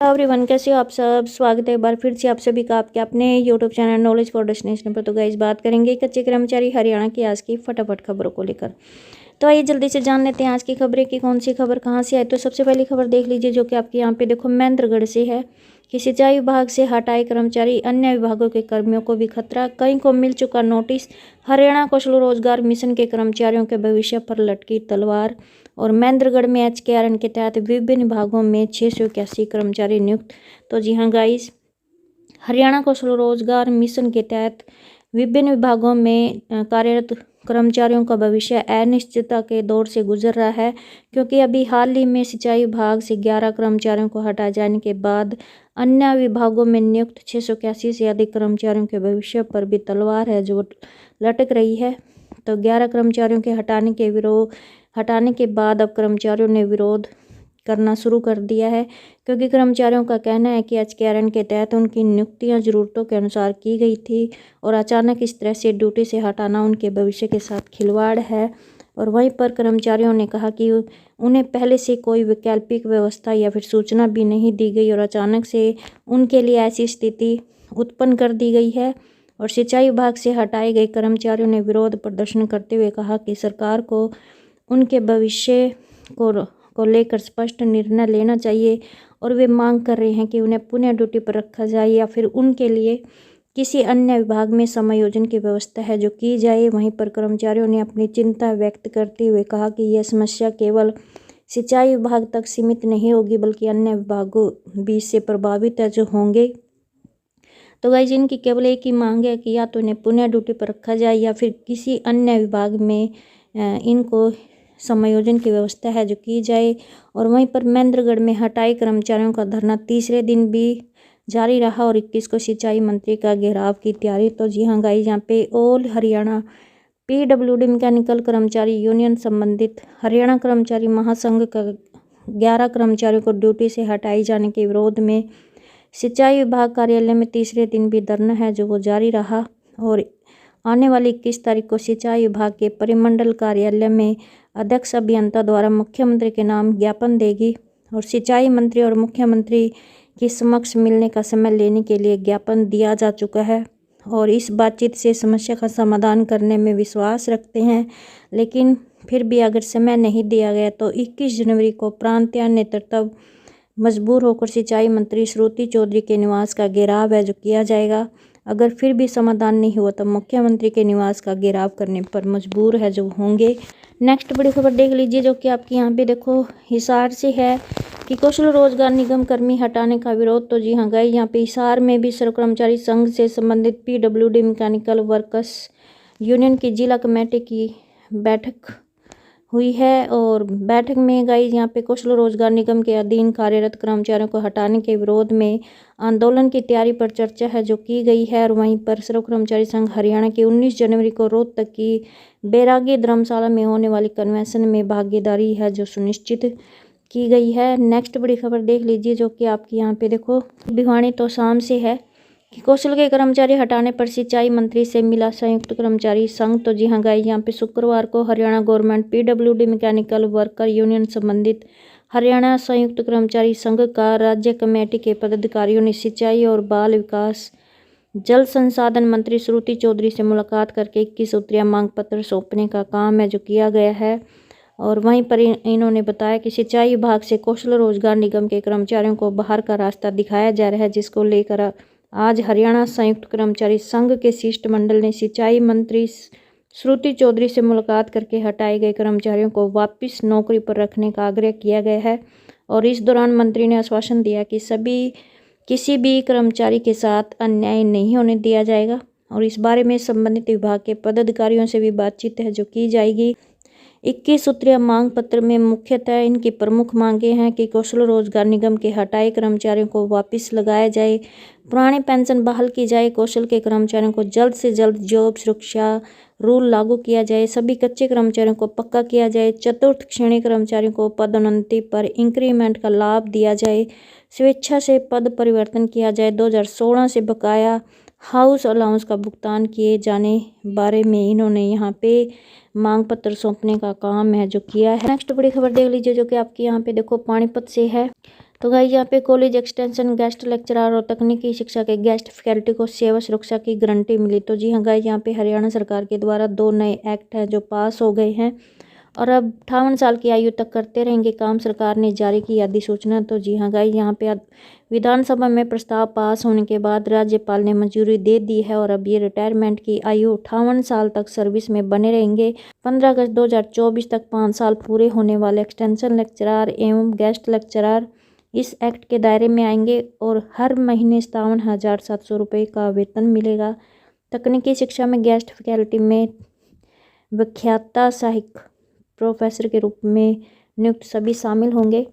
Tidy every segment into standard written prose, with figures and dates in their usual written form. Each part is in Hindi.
एवरीवन, कैसे हो आप सब। स्वागत है एक बार फिर से आप सभी का आपके अपने YouTube channel knowledge for destination पर। तो गाइस बात करेंगे कच्चे कर्मचारी हरियाणा की आज की फटाफट खबरों को लेकर। तो आइए जल्दी से जान लेते हैं आज की खबरें कि कौन सी खबर कहां से आए। तो सबसे पहली खबर देख लीजिए जो कि आपके यहाँ पे देखो महेंद्रगढ़ से है कि सिंचाई विभाग से हटाए कर्मचारी, अन्य विभागों के कर्मियों को भी खतरा, कई को मिल चुका नोटिस। हरियाणा कौशल रोजगार मिशन के कर्मचारियों के भविष्य पर लटकी तलवार। और महेंद्रगढ़ में HKRN के तहत विभिन्न विभागों में 681 कर्मचारी नियुक्त। तो जी हाँ गाइस, हरियाणा कौशल रोजगार मिशन के तहत विभिन्न विभागों में कार्यरत कर्मचारियों का भविष्य अनिश्चितता के दौर से गुजर रहा है, क्योंकि अभी हाल ही में सिंचाई विभाग से 11 कर्मचारियों को हटाए जाने के बाद अन्य विभागों में नियुक्त 681 से अधिक कर्मचारियों के भविष्य पर भी तलवार है जो लटक रही है। तो 11 कर्मचारियों के हटाने के बाद अब कर्मचारियों ने विरोध करना शुरू कर दिया है, क्योंकि कर्मचारियों का कहना है कि HKRN के तहत उनकी नियुक्तियां ज़रूरतों के अनुसार की गई थी और अचानक इस तरह से ड्यूटी से हटाना उनके भविष्य के साथ खिलवाड़ है। और वहीं पर कर्मचारियों ने कहा कि उन्हें पहले से कोई वैकल्पिक व्यवस्था या फिर सूचना भी नहीं दी गई और अचानक से उनके लिए ऐसी स्थिति उत्पन्न कर दी गई है। और सिंचाई विभाग से हटाए गए कर्मचारियों ने विरोध प्रदर्शन करते हुए कहा कि सरकार को उनके भविष्य को लेकर स्पष्ट निर्णय लेना चाहिए और वे मांग कर रहे हैं कि उन्हें पुनः ड्यूटी पर रखा जाए या फिर उनके लिए किसी अन्य विभाग में समायोजन की व्यवस्था है जो की जाए। वहीं पर कर्मचारियों ने अपनी चिंता व्यक्त करते हुए कहा कि यह समस्या केवल सिंचाई विभाग तक सीमित नहीं होगी बल्कि अन्य विभागों भी इससे प्रभावित है जो होंगे। तो गाइस, इनकी केवल एक ही मांग है कि या तो इन्हें पुनः ड्यूटी पर रखा जाए या फिर किसी अन्य विभाग में इनको समायोजन की व्यवस्था है जो की जाए। और वहीं पर महेंद्रगढ़ में हटाए कर्मचारियों का धरना तीसरे दिन भी जारी रहा और 21 को सिंचाई मंत्री का घेराव की तैयारी। तो जी हाँ गाइस, यहाँ पे ऑल हरियाणा PWD मैकेनिकल कर्मचारी यूनियन संबंधित हरियाणा कर्मचारी महासंघ का 11 कर्मचारियों को ड्यूटी से हटाए जाने के विरोध में सिंचाई विभाग कार्यालय में तीसरे दिन भी धरना है जो वो जारी रहा। और आने वाली 21 तारीख को सिंचाई विभाग के परिमंडल कार्यालय में अध्यक्ष अभियंता द्वारा मुख्यमंत्री के नाम ज्ञापन देगी और सिंचाई मंत्री और मुख्यमंत्री के समक्ष मिलने का समय लेने के लिए ज्ञापन दिया जा चुका है और इस बातचीत से समस्या का समाधान करने में विश्वास रखते हैं। लेकिन फिर भी अगर समय नहीं दिया गया तो 21 जनवरी को प्रांतीय नेतृत्व मजबूर होकर सिंचाई मंत्री श्रुति चौधरी के निवास का घेराव है जो किया जाएगा। अगर फिर भी समाधान नहीं हुआ तो मुख्यमंत्री के निवास का घेराव करने पर मजबूर है जो होंगे। नेक्स्ट बड़ी खबर देख लीजिए जो कि आपके यहाँ पे देखो हिसार से है कि कौशल रोजगार निगम कर्मी हटाने का विरोध। तो जी हाँ गाइस, यहाँ पे हिसार में भी सर्व कर्मचारी संघ से संबंधित PWD मैकेनिकल वर्कर्स यूनियन की जिला कमेटी की बैठक हुई है और बैठक में गाइस यहाँ पे कौशल रोजगार निगम के अधीन कार्यरत कर्मचारियों को हटाने के विरोध में आंदोलन की तैयारी पर चर्चा है जो की गई है। और वहीं पर सर्व कर्मचारी संघ हरियाणा की 19 जनवरी को रोहतक की बैरागी धर्मशाला में होने वाली कन्वेंशन में भागीदारी है जो सुनिश्चित की गई है। नेक्स्ट बड़ी खबर देख लीजिए जो कि आपके यहाँ पे देखो भिवानी तो शाम से है कि कौशल के कर्मचारी हटाने पर सिंचाई मंत्री से मिला संयुक्त कर्मचारी संघ। तो जी हाँ गाइस, यहाँ पे शुक्रवार को Haryana government PWD mechanical worker union संबंधित हरियाणा संयुक्त कर्मचारी संघ का राज्य कमेटी के पदाधिकारियों ने सिंचाई और बाल विकास जल संसाधन मंत्री श्रुति चौधरी से मुलाकात करके 21 सूत्रीय मांग पत्र सौंपने का काम है जो किया गया है। और वहीं पर इन्होंने बताया कि सिंचाई विभाग से कौशल रोजगार निगम के कर्मचारियों को बाहर का रास्ता दिखाया जा रहा है, जिसको लेकर आज हरियाणा संयुक्त कर्मचारी संघ के शिष्टमंडल ने सिंचाई मंत्री श्रुति चौधरी से मुलाकात करके हटाए गए कर्मचारियों को वापस नौकरी पर रखने का आग्रह किया गया है। और इस दौरान मंत्री ने आश्वासन दिया कि किसी भी कर्मचारी के साथ अन्याय नहीं होने दिया जाएगा और इस बारे में संबंधित विभाग के पदाधिकारियों से भी बातचीत है जो की जाएगी। 21 सूत्रीय मांग पत्र में मुख्यतः इनकी प्रमुख मांगे हैं कि कौशल रोजगार निगम के हटाए कर्मचारियों को वापस लगाया जाए, पुरानी पेंशन बहाल की जाए, कौशल के कर्मचारियों को जल्द से जल्द जॉब सुरक्षा रूल लागू किया जाए, सभी कच्चे कर्मचारियों को पक्का किया जाए, चतुर्थ श्रेणी कर्मचारियों को पदोन्नति पर इंक्रीमेंट का लाभ दिया जाए, स्वेच्छा से पद परिवर्तन किया जाए, 2016 से बकाया हाउस अलाउंस का भुगतान किए जाने बारे में इन्होंने यहाँ पे मांग पत्र सौंपने का काम है जो किया है। नेक्स्ट बड़ी खबर देख लीजिए जो कि आपके यहाँ पे देखो पानीपत से है तो गाइस यहाँ पे कॉलेज एक्सटेंशन गेस्ट लेक्चरर और तकनीकी शिक्षा के गेस्ट फैकल्टी को सेवा सुरक्षा की गारंटी मिली। तो जी हाँ गाइस, यहाँ पे हरियाणा सरकार के द्वारा 2 नए एक्ट हैं जो पास हो गए हैं और अब 58 साल की आयु तक करते रहेंगे काम। सरकार ने जारी की अधिसूचना। तो जी हाँ गाइस, यहाँ पे विधानसभा में प्रस्ताव पास होने के बाद राज्यपाल ने मंजूरी दे दी है और अब ये रिटायरमेंट की आयु 58 साल तक सर्विस में बने रहेंगे। 15 अगस्त 2024 तक 5 साल पूरे होने वाले एक्सटेंशन लेक्चरर एवं गेस्ट लेक्चरर इस एक्ट के दायरे में आएंगे और हर महीने 57,700 रुपये का वेतन मिलेगा। तकनीकी शिक्षा में गेस्ट फैकल्टी में व्याख्याता सहायक प्रोफेसर के रूप में नियुक्त सभी शामिल होंगे।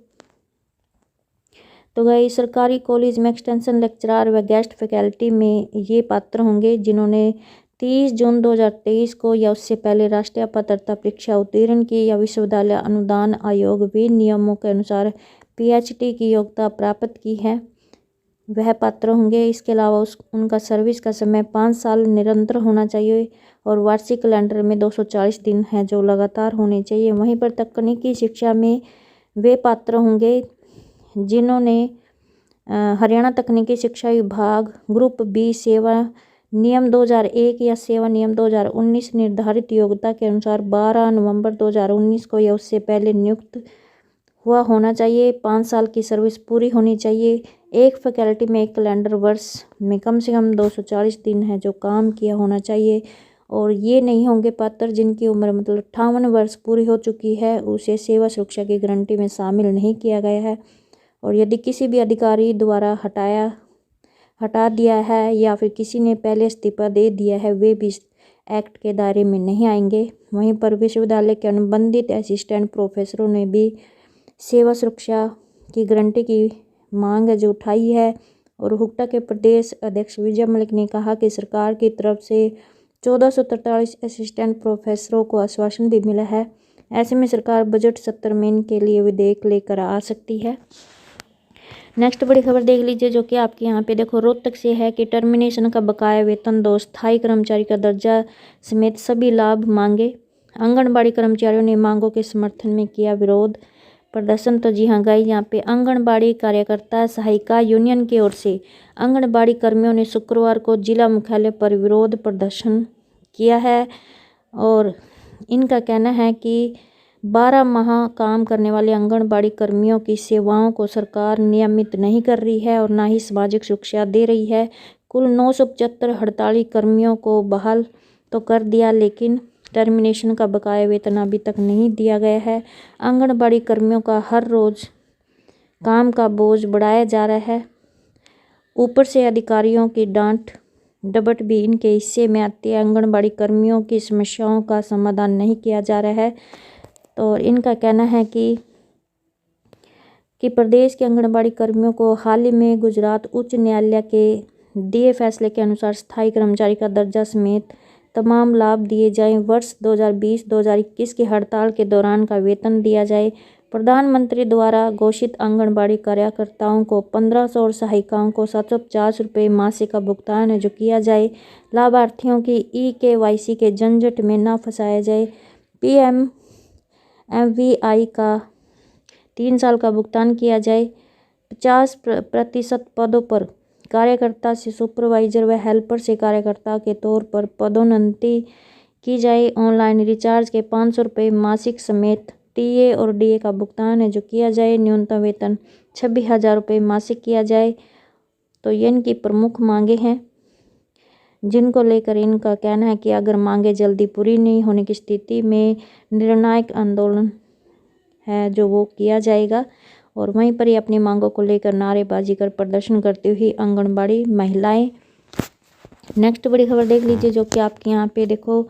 तो गई सरकारी कॉलेज में एक्सटेंशन लेक्चरर व गेस्ट फैकल्टी में ये पात्र होंगे जिन्होंने 30 जून 2023 को या उससे पहले राष्ट्रीय पात्रता परीक्षा उत्तीर्ण की या विश्वविद्यालय अनुदान आयोग व नियमों के अनुसार PhD की योग्यता प्राप्त की है, वह पात्र होंगे। इसके अलावा उनका सर्विस का समय 5 साल निरंतर होना चाहिए और वार्षिक कैलेंडर में 240 दिन है जो लगातार होने चाहिए। वहीं पर तकनीकी शिक्षा में वे पात्र होंगे जिन्होंने हरियाणा तकनीकी शिक्षा विभाग ग्रुप B सेवा नियम 2001 या सेवा नियम 2019 निर्धारित योग्यता के अनुसार 12 नवंबर 2019 को या उससे पहले नियुक्त हुआ होना चाहिए। 5 साल की सर्विस पूरी होनी चाहिए। एक फैकल्टी में एक कैलेंडर वर्ष में कम से कम 240 दिन है जो काम किया होना चाहिए और ये नहीं होंगे पात्र जिनकी उम्र मतलब 58 वर्ष पूरी हो चुकी है, उसे सेवा सुरक्षा की गारंटी में शामिल नहीं किया गया है। और यदि किसी भी अधिकारी द्वारा हटा दिया है या फिर किसी ने पहले इस्तीफा दे दिया है, वे भी एक्ट के दायरे में नहीं आएंगे। वहीं पर विश्वविद्यालय के अनुबंधित असिस्टेंट प्रोफेसरों ने भी सेवा सुरक्षा की गारंटी की मांग जो उठाई है और हुक्टा के प्रदेश अध्यक्ष विजय मलिक ने कहा कि सरकार की तरफ से 1443 असिस्टेंट प्रोफेसरों को आश्वासन भी मिला है। ऐसे में सरकार बजट सत्र में इनके लिए विधेयक लेकर आ सकती है। नेक्स्ट बड़ी खबर देख लीजिए जो कि आपके यहाँ पे देखो रोहतक से है कि टर्मिनेशन का बकाया वेतन दो, स्थायी कर्मचारी का दर्जा समेत सभी लाभ मांगे। आंगनबाड़ी कर्मचारियों ने मांगों के समर्थन में किया विरोध प्रदर्शन। तो जी हाँ गाइस, यहाँ पे आंगनबाड़ी कार्यकर्ता सहायिका यूनियन की ओर से आंगनबाड़ी कर्मियों ने शुक्रवार को जिला मुख्यालय पर विरोध प्रदर्शन किया है और इनका कहना है कि 12 माह काम करने वाले आंगनबाड़ी कर्मियों की सेवाओं को सरकार नियमित नहीं कर रही है और ना ही सामाजिक सुरक्षा दे रही है। कुल 975 हड़ताली कर्मियों को बहाल तो कर दिया लेकिन टर्मिनेशन का बकाया वेतन अभी तक नहीं दिया गया है। आंगनबाड़ी कर्मियों का हर रोज़ काम का बोझ बढ़ाया जा रहा है। ऊपर से अधिकारियों की डांट डपट भी इनके हिस्से में आती है। आंगनबाड़ी कर्मियों की समस्याओं का समाधान नहीं किया जा रहा है। तो इनका कहना है कि प्रदेश के आंगनबाड़ी कर्मियों को हाल ही में गुजरात उच्च न्यायालय के दिए फैसले के अनुसार स्थायी कर्मचारी का दर्जा समेत तमाम लाभ दिए जाएं। वर्ष 2020-2021 की हड़ताल के दौरान का वेतन दिया जाए। प्रधानमंत्री द्वारा घोषित आंगनबाड़ी कार्यकर्ताओं को 1500 और सहायिकाओं को 750 रुपये मासिक का भुगतान है जो किया जाए। लाभार्थियों की EKYC के झंझट में न फंसाया जाए। PMMVI का 3 साल का भुगतान किया जाए। 50% पदों पर कार्यकर्ता से सुपरवाइजर व हेल्पर से कार्यकर्ता के तौर पर पदोन्नति की जाए। ऑनलाइन रिचार्ज के 500 रुपये मासिक समेत TA और DA का भुगतान है जो किया जाए। न्यूनतम वेतन 26,000 रुपये मासिक किया जाए। तो ये इनकी प्रमुख मांगे हैं जिनको लेकर इनका कहना है कि अगर मांगे जल्दी पूरी नहीं होने की स्थिति में निर्णायक आंदोलन है जो वो किया जाएगा। और वहीं पर ही अपनी मांगों को लेकर नारेबाजी कर प्रदर्शन करती हुई आंगनबाड़ी महिलाएं। नेक्स्ट बड़ी खबर देख लीजिए जो कि आपके यहाँ पे देखो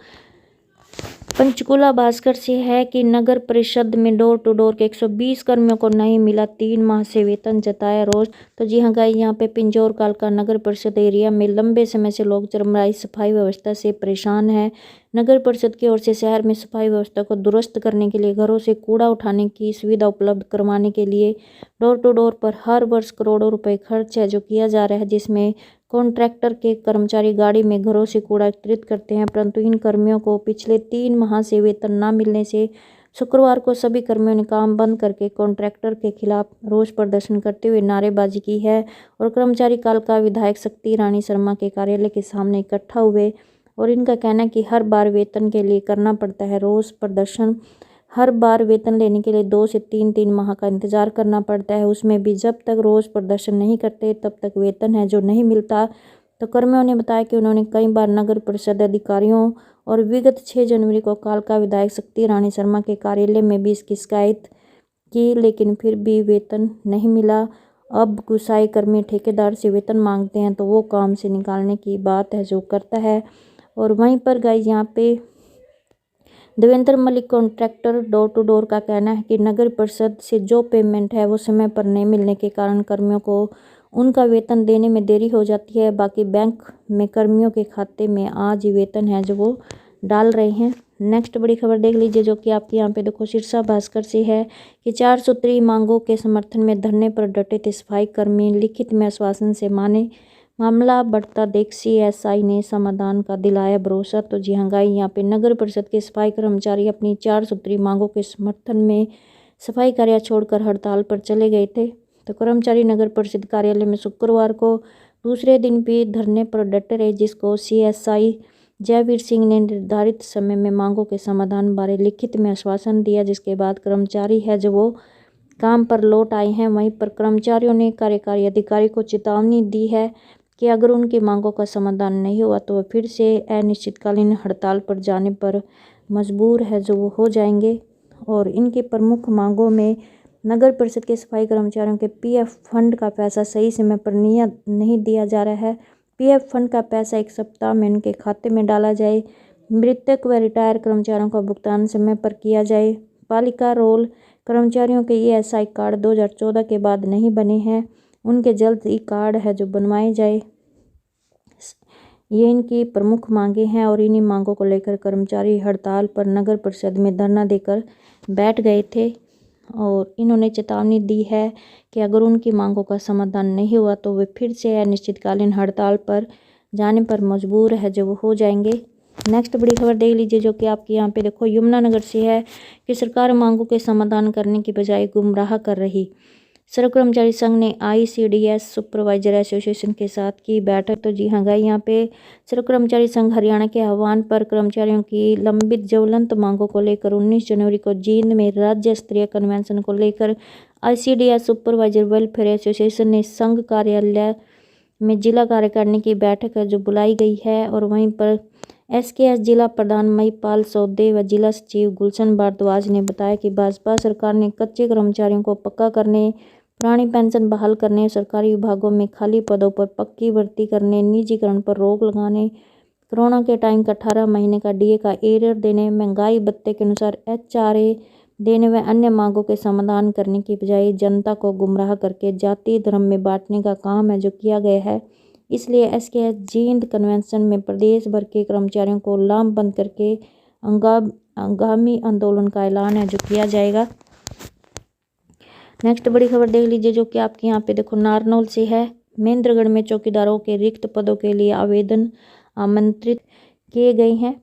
पंचकुला भास्कर से है कि नगर परिषद में डोर टू डोर के 120 कर्मियों को नहीं मिला 3 माह से वेतन, जताया रोष। तो जी हाँ गाइस, यहाँ पे पिंजौर कालका नगर परिषद एरिया में लंबे समय से लोग चरमराई सफाई व्यवस्था से परेशान है। नगर परिषद की ओर से शहर में सफाई व्यवस्था को दुरुस्त करने के लिए घरों से कूड़ा उठाने की सुविधा उपलब्ध करवाने के लिए डोर टू डोर पर हर वर्ष करोड़ों रुपए खर्च है जो किया जा रहा है, जिसमें कॉन्ट्रैक्टर के कर्मचारी गाड़ी में घरों से कूड़ा एकत्रित करते हैं। परंतु इन कर्मियों को पिछले 3 माह से वेतन न मिलने से शुक्रवार को सभी कर्मियों ने काम बंद करके कॉन्ट्रैक्टर के खिलाफ रोष प्रदर्शन करते हुए नारेबाजी की है और कर्मचारी कालका विधायक शक्ति रानी शर्मा के कार्यालय के सामने इकट्ठा हुए और इनका कहना है कि हर बार वेतन के लिए करना पड़ता है रोष प्रदर्शन। हर बार वेतन लेने के लिए 2 से 3 माह का इंतजार करना पड़ता है, उसमें भी जब तक रोष प्रदर्शन नहीं करते तब तक वेतन है जो नहीं मिलता। तो कर्मियों ने बताया कि उन्होंने कई बार नगर परिषद अधिकारियों और विगत 6 जनवरी को कालका विधायक शक्ति रानी शर्मा के कार्यालय में भी इसकी शिकायत की, लेकिन फिर भी वेतन नहीं मिला। अब गुस्साए कर्मी ठेकेदार से वेतन मांगते हैं तो वो काम से निकालने की बात है जो करता है। और वहीं पर गाइस यहाँ पे Devendra Malik contractor door to door का कहना है कि नगर परिषद से जो पेमेंट है वो समय पर नहीं मिलने के कारण कर्मियों को उनका वेतन देने में देरी हो जाती है। बाकी बैंक में कर्मियों के खाते में आज ही वेतन है जो वो डाल रहे हैं। नेक्स्ट बड़ी खबर देख लीजिए जो कि आपके यहाँ पे देखो शीर्षा भास्कर से है कि 4 सूत्री मांगों के समर्थन में धरने पर डटे थे सफाई कर्मी, लिखित में आश्वासन से माने, मामला बढ़ता देख CSI ने समाधान का दिलाया भरोसा। तो जी हाँ गाई, यहाँ पे नगर परिषद के सफाई कर्मचारी अपनी 4 सूत्री मांगों के समर्थन में सफाई कार्य छोड़कर हड़ताल पर चले गए थे। तो कर्मचारी नगर परिषद कार्यालय में शुक्रवार को दूसरे दिन भी धरने पर डटे रहे, जिसको CSI जयवीर सिंह ने निर्धारित समय में मांगों के समाधान बारे लिखित में आश्वासन दिया, जिसके बाद कर्मचारी है जो वो काम पर लौट आए हैं। वहीं पर कर्मचारियों ने कार्यकारी अधिकारी को चेतावनी दी है कि अगर उनकी मांगों का समाधान नहीं हुआ तो वह फिर से अनिश्चितकालीन हड़ताल पर जाने पर मजबूर है जो वो हो जाएंगे। और इनकी प्रमुख मांगों में नगर परिषद के सफाई कर्मचारियों के PF फंड का पैसा सही समय पर नहीं दिया जा रहा है। PF फंड का पैसा 1 सप्ताह में उनके खाते में डाला जाए। मृतक व रिटायर कर्मचारियों का भुगतान समय पर किया जाए। पालिका रोल कर्मचारियों के ESI कार्ड 2014 के बाद नहीं बने हैं, उनके जल्द ही कार्ड है जो बनवाए जाए। ये इनकी प्रमुख मांगे हैं और इन्हीं मांगों को लेकर कर्मचारी हड़ताल पर नगर परिषद में धरना देकर बैठ गए थे और इन्होंने चेतावनी दी है कि अगर उनकी मांगों का समाधान नहीं हुआ तो वे फिर से अनिश्चितकालीन हड़ताल पर जाने पर मजबूर है जो वो हो जाएंगे। नेक्स्ट बड़ी खबर देख लीजिए जो कि आपके यहाँ पे देखो यमुनानगर से है कि सरकार मांगों के समाधान करने की बजाय गुमराह कर रही। सड़क कर्मचारी संघ ने ICDS सुपरवाइजर एसोसिएशन के साथ की बैठक। तो जी हाँ गाई, यहाँ पे सड़क कर्मचारी संघ हरियाणा के आह्वान पर कर्मचारियों की लंबित ज्वलंत मांगों को लेकर 19 जनवरी को जींद में राज्य स्तरीय कन्वेंशन को लेकर ICDS सुपरवाइजर वेलफेयर एसोसिएशन ने संघ कार्यालय में जिला कार्यकारिणी की बैठक है जो बुलाई गई है। और वहीं पर SKS जिला प्रधान महिपाल सौदे व जिला सचिव गुलशन भारद्वाज ने बताया कि भाजपा सरकार ने कच्चे कर्मचारियों को पक्का करने, पुरानी पेंशन बहाल करने, सरकारी विभागों में खाली पदों पर पक्की भर्ती करने, निजीकरण पर रोक लगाने, कोरोना के टाइम का 18 महीने का DA का एरियर देने, महंगाई भत्ते के अनुसार HRA देने व अन्य मांगों के समाधान करने की बजाय जनता को गुमराह करके जाति धर्म में बांटने का काम है जो किया गया है। इसलिए SKS जींद कन्वेंशन में प्रदेश भर के कर्मचारियों को लामबंद करके आगामी आंदोलन का ऐलान है जो किया जाएगा। नेक्स्ट बड़ी खबर देख लीजिए जो कि आपके यहाँ पे देखो नारनौल से है। महेंद्रगढ़ में चौकीदारों के रिक्त पदों के लिए आवेदन आमंत्रित किए गए हैं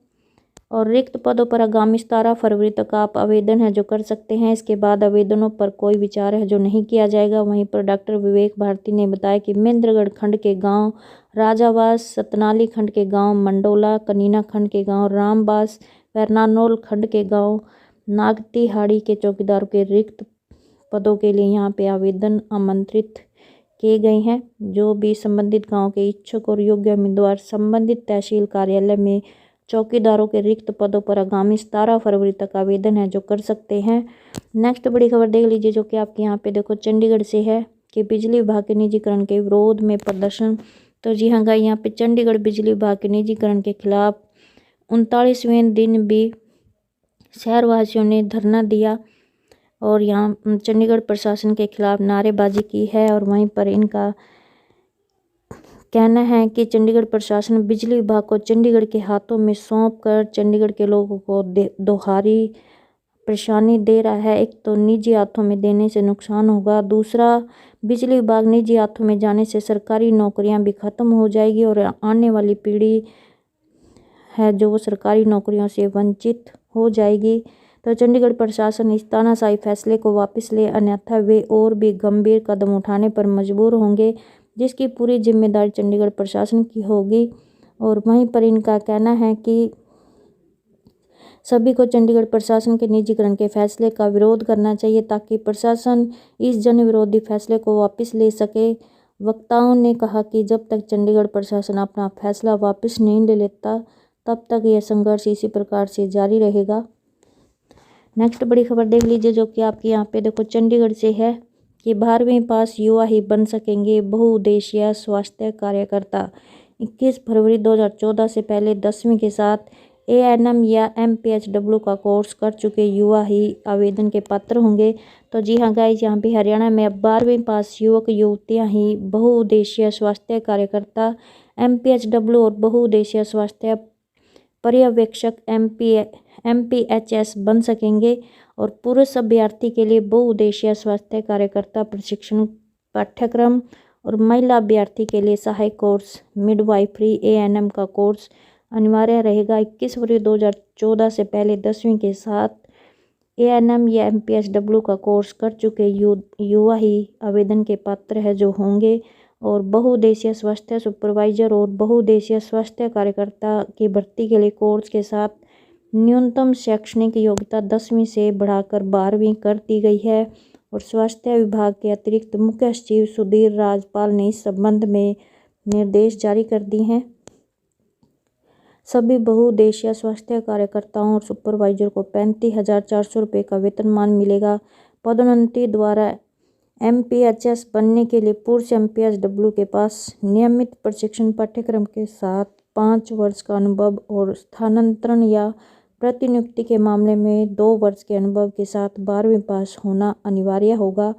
और रिक्त पदों पर आगामी 17 फरवरी तक आप आवेदन है जो कर सकते हैं। इसके बाद आवेदनों पर कोई विचार है जो नहीं किया जाएगा। वहीं पर डॉक्टर विवेक भारती ने बताया कि महेंद्रगढ़ खंड के गांव राजावास, सतनाली खंड के गांव मंडोला, कनीना खंड के गांव रामबास, नारनौल खंड के गांव नागतिहाड़ी के चौकीदारों के रिक्त पदों के लिए यहाँ पे आवेदन आमंत्रित किए गए हैं। जो भी संबंधित गांव के इच्छुक और योग्य उम्मीदवार संबंधित तहसील कार्यालय में चौकीदारों के रिक्त पदों पर आगामी 17 फरवरी तक आवेदन है जो कर सकते हैं। नेक्स्ट बड़ी खबर देख लीजिए जो कि आपके यहाँ पे देखो चंडीगढ़ से है कि बिजली विभाग के निजीकरण के विरोध में प्रदर्शन। तो जी हाँ गाई, यहाँ पे चंडीगढ़ बिजली विभाग के निजीकरण के खिलाफ 39वें दिन भी शहरवासियों ने धरना दिया और यहाँ चंडीगढ़ प्रशासन के खिलाफ नारेबाजी की है। और वहीं पर इनका कहना है कि चंडीगढ़ प्रशासन बिजली विभाग को चंडीगढ़ के हाथों में सौंप कर चंडीगढ़ के लोगों को दोहरी परेशानी दे रहा है। एक तो निजी हाथों में देने से नुकसान होगा, दूसरा बिजली विभाग निजी हाथों में जाने से सरकारी नौकरियां भी खत्म हो जाएगी और आने वाली पीढ़ी है जो वो सरकारी नौकरियों से वंचित हो जाएगी। तो चंडीगढ़ प्रशासन इस तानाशाही फैसले को वापस ले, अन्यथा वे और भी गंभीर कदम उठाने पर मजबूर होंगे, जिसकी पूरी जिम्मेदारी चंडीगढ़ प्रशासन की होगी। और वहीं पर इनका कहना है कि सभी को चंडीगढ़ प्रशासन के निजीकरण के फैसले का विरोध करना चाहिए ताकि प्रशासन इस जन विरोधी फैसले को वापस ले सके। वक्ताओं ने कहा कि जब तक चंडीगढ़ प्रशासन अपना फैसला वापस नहीं ले लेता, तब तक यह संघर्ष इसी प्रकार से जारी रहेगा। नेक्स्ट बड़ी खबर देख लीजिए, जो कि आपके यहाँ पे देखो चंडीगढ़ से है कि 12वीं पास युवा ही बन सकेंगे बहुउद्देशीय स्वास्थ्य कार्यकर्ता। 21 फरवरी 2014 से पहले 10वीं के साथ ANM या MPHW का कोर्स कर चुके युवा ही आवेदन के पात्र होंगे। तो जी हाँ गाइस, यहाँ पे हरियाणा में अब 12वीं पास युवक युवतियाँ ही बहुउद्देशीय स्वास्थ्य कार्यकर्ता MPHW और बहुउद्देशीय स्वास्थ्य पर्यवेक्षक MPHS बन सकेंगे। और पुरुष अभ्यर्थी के लिए बहुउद्देशीय स्वास्थ्य कार्यकर्ता प्रशिक्षण पाठ्यक्रम और महिला अभ्यर्थी के लिए सहायक कोर्स मिडवाइफरी ANM का कोर्स अनिवार्य रहेगा। 21 फरवरी 2014 से पहले 10वीं के साथ ANM या MPHW का कोर्स कर चुके युवा ही आवेदन के पात्र है जो होंगे। और बहुउद्देशीय स्वास्थ्य सुपरवाइजर और बहुउद्देशीय स्वास्थ्य कार्यकर्ता की भर्ती के लिए कोर्स के साथ न्यूनतम शैक्षणिक योग्यता 10वीं से बढ़ाकर 12वीं कर दी गई है। और स्वास्थ्य विभाग के अतिरिक्त मुख्य सचिव सुधीर राजपाल ने इस संबंध में निर्देश जारी कर दिए हैं। सभी बहुउद्देशीय स्वास्थ्य कार्यकर्ताओं और सुपरवाइजर को 35,400 रुपये का वेतनमान मिलेगा। पदोन्नति द्वारा MPHS बनने के लिए पूर्व MPHW के पास नियमित प्रशिक्षण पाठ्यक्रम के साथ 5 वर्ष का अनुभव और स्थानांतरण या प्रतिनियुक्ति के मामले में 2 वर्ष के अनुभव के साथ 12वीं पास होना अनिवार्य होगा।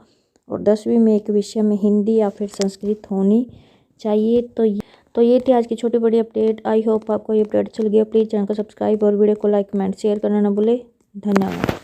और 10वीं में एक विषय में हिंदी या फिर संस्कृत होनी चाहिए। तो ये थी आज की छोटी बड़ी अपडेट। आई होप आपको ये अपडेट अच्छी लगी। प्लीज़ चैनल को सब्सक्राइब और वीडियो को लाइक कमेंट शेयर करना ना भूले। धन्यवाद।